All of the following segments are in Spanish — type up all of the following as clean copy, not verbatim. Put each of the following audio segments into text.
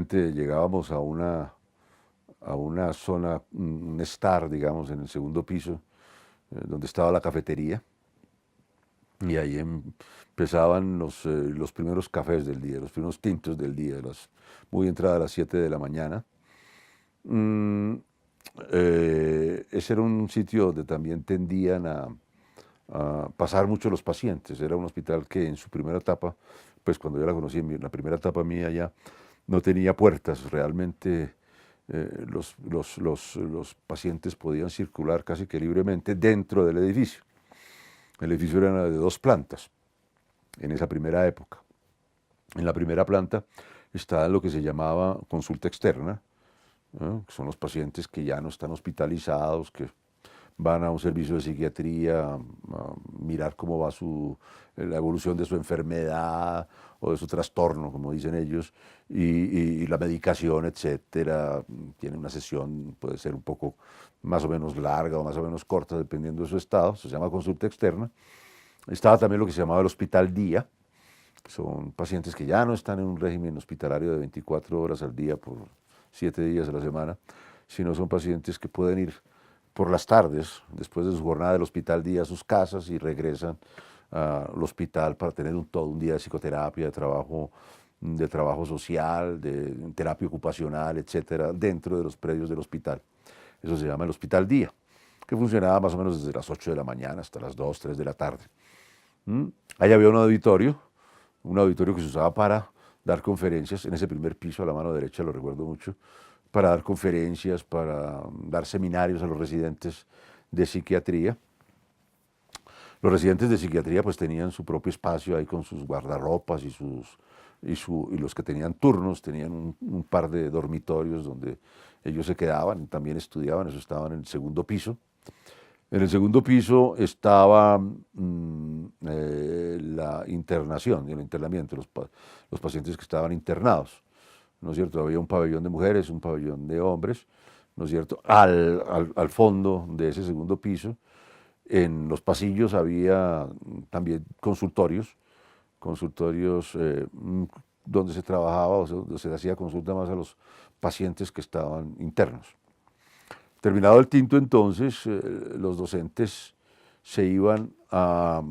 Generalmente llegábamos a una zona, un estar, digamos, en el segundo piso, donde estaba la cafetería, y ahí empezaban los primeros cafés del día, los primeros tintos del día, muy entrada a las 7 de la mañana. Mm, Ese era un sitio donde también tendían a pasar mucho los pacientes. Era un hospital que en su primera etapa, pues cuando yo la conocí, en la primera etapa mía ya, no tenía puertas. Realmente los pacientes podían circular casi que libremente dentro del edificio. El edificio era de 2 plantas en esa primera época. En la primera planta está lo que se llamaba consulta externa, ¿no? Que son los pacientes que ya no están hospitalizados, que van a un servicio de psiquiatría a mirar cómo va la evolución de su enfermedad o de su trastorno, como dicen ellos, y la medicación, etcétera. Tiene una sesión, puede ser un poco más o menos larga o más o menos corta, dependiendo de su estado. Se llama consulta externa. Estaba también lo que se llamaba el hospital día. Son pacientes que ya no están en un régimen hospitalario de 24 horas al día por 7 días a la semana, sino son pacientes que pueden ir por las tardes, después de su jornada del hospital día, a sus casas y regresan al hospital para tener todo un día de psicoterapia, de trabajo social, de terapia ocupacional, etcétera, dentro de los predios del hospital. Eso se llama el hospital día, que funcionaba más o menos desde las 8 de la mañana hasta las 2, 3 de la tarde. Ahí había un auditorio que se usaba para dar conferencias, en ese primer piso a la mano derecha, lo recuerdo mucho, para dar conferencias, para dar seminarios a los residentes de psiquiatría. Los residentes de psiquiatría pues tenían su propio espacio ahí con sus guardarropas y los que tenían turnos tenían un par de dormitorios donde ellos se quedaban, también estudiaban, eso estaban en el segundo piso. En el segundo piso estaba la internación, el internamiento, los pacientes que estaban internados, ¿no es cierto? Había un pabellón de mujeres, un pabellón de hombres, ¿no es cierto? Al fondo de ese segundo piso, en los pasillos había también consultorios donde se trabajaba, o sea, donde se hacía consulta más a los pacientes que estaban internos. Terminado el tinto, entonces, los docentes se iban a,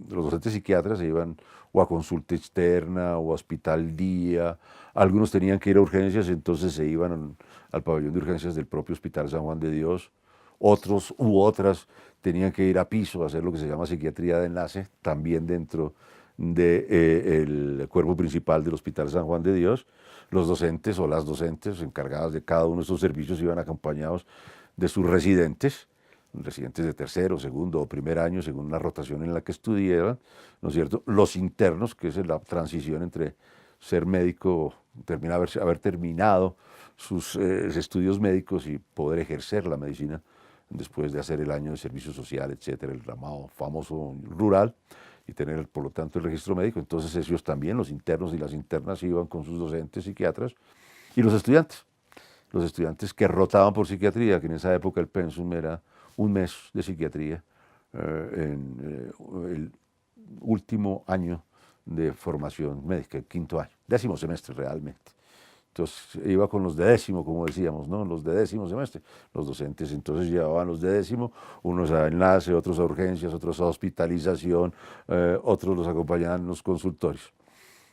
los docentes psiquiatras se iban o a consulta externa o a hospital día. Algunos tenían que ir a urgencias, entonces se iban al pabellón de urgencias del propio Hospital San Juan de Dios. Otros u otras tenían que ir a piso a hacer lo que se llama psiquiatría de enlace, también dentro del cuerpo principal del Hospital San Juan de Dios. Los docentes o las docentes encargadas de cada uno de esos servicios iban acompañados de sus residentes de tercero, segundo o primer año, según la rotación en la que estudiaban, ¿no es cierto? Los internos, que es la transición entre ser médico, haber terminado sus estudios médicos y poder ejercer la medicina después de hacer el año de servicio social, etcétera, el llamado famoso rural, y tener, por lo tanto, el registro médico. Entonces ellos también, los internos y las internas, iban con sus docentes psiquiatras y los estudiantes que rotaban por psiquiatría, que en esa época el pensum era un mes de psiquiatría, en el último año de formación médica, el quinto año, 10º semestre realmente. Entonces iba con los de 10º, como decíamos, ¿no? Los de 10º semestre, los docentes entonces llevaban los de 10º, unos a enlace, otros a urgencias, otros a hospitalización, otros los acompañaban en los consultorios.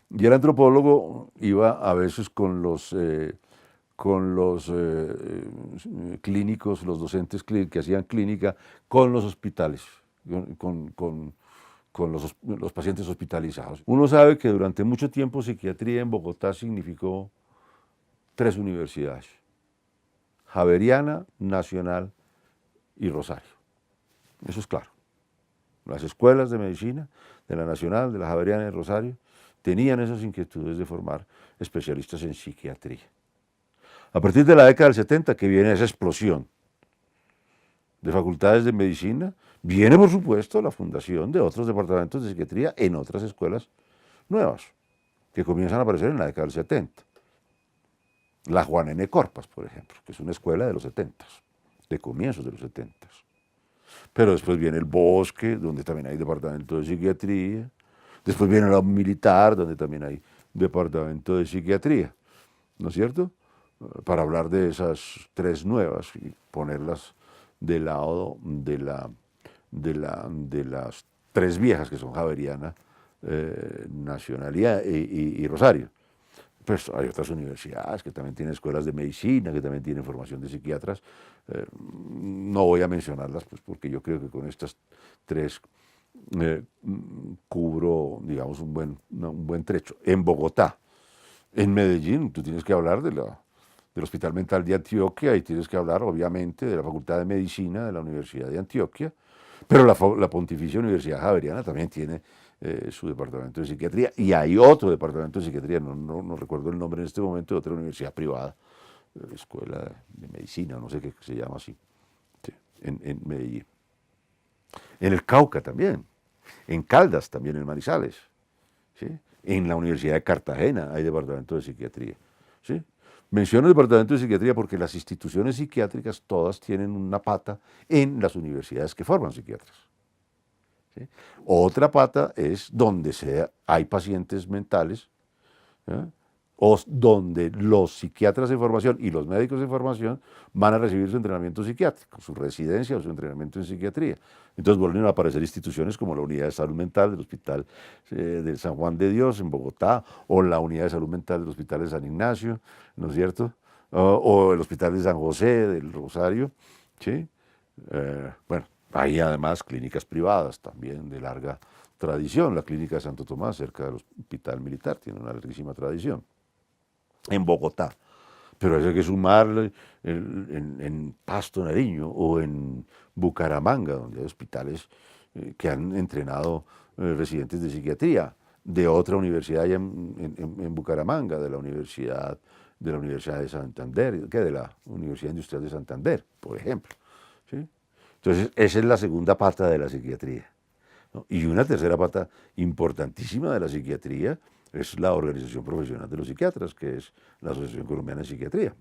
Y el antropólogo iba a veces con los clínicos, los docentes que hacían clínica, con los hospitales, con los pacientes hospitalizados. Uno sabe que durante mucho tiempo psiquiatría en Bogotá significó 3 universidades: Javeriana, Nacional y Rosario. Eso es claro. Las escuelas de medicina de la Nacional, de la Javeriana y de Rosario tenían esas inquietudes de formar especialistas en psiquiatría. A partir de la década del 70, que viene esa explosión de facultades de medicina, viene, por supuesto, la fundación de otros departamentos de psiquiatría en otras escuelas nuevas, que comienzan a aparecer en la década del 70. La Juan N. Corpas, por ejemplo, que es una escuela de los 70, de comienzos de los 70. Pero después viene el Bosque, donde también hay departamento de psiquiatría. Después viene la militar, donde también hay departamento de psiquiatría, ¿no es cierto? Para hablar de esas tres nuevas y ponerlas del lado de las tres viejas que son Javeriana, Nacional y Rosario. Pues hay otras universidades que también tienen escuelas de medicina, que también tienen formación de psiquiatras. No voy a mencionarlas, pues, porque yo creo que con estas tres cubro, digamos, un buen trecho. En Bogotá, en Medellín, tú tienes que hablar del Hospital Mental de Antioquia y tienes que hablar, obviamente, de la Facultad de Medicina de la Universidad de Antioquia, pero la Pontificia Universidad Javeriana también tiene su departamento de psiquiatría y hay otro departamento de psiquiatría, no recuerdo el nombre en este momento, de otra universidad privada, Escuela de Medicina, no sé qué se llama así, sí, en Medellín. En el Cauca también, en Caldas también, en Manizales, ¿sí? En la Universidad de Cartagena hay departamento de psiquiatría, ¿sí? Menciono el departamento de psiquiatría porque las instituciones psiquiátricas todas tienen una pata en las universidades que forman psiquiatras, ¿sí? Otra pata es donde hay pacientes mentales, ¿eh? O donde los psiquiatras en formación y los médicos en formación van a recibir su entrenamiento psiquiátrico, su residencia o su entrenamiento en psiquiatría. Entonces vuelven a aparecer instituciones como la Unidad de Salud Mental del Hospital de San Juan de Dios en Bogotá, o la Unidad de Salud Mental del Hospital de San Ignacio, ¿no es cierto? O el Hospital de San José del Rosario, ¿sí? Bueno, hay además clínicas privadas también de larga tradición. La Clínica de Santo Tomás, cerca del Hospital Militar, tiene una larguísima tradición. En Bogotá, pero eso hay que sumar en Pasto, Nariño, o en Bucaramanga, donde hay hospitales que han entrenado residentes de psiquiatría, de otra universidad allá en Bucaramanga, de la Universidad de Santander, de la Universidad Industrial de Santander, por ejemplo, ¿sí? Entonces, esa es la segunda pata de la psiquiatría, ¿no? Y una tercera pata importantísima de la psiquiatría es la Organización Profesional de los Psiquiatras, que es la Asociación Colombiana de Psiquiatría.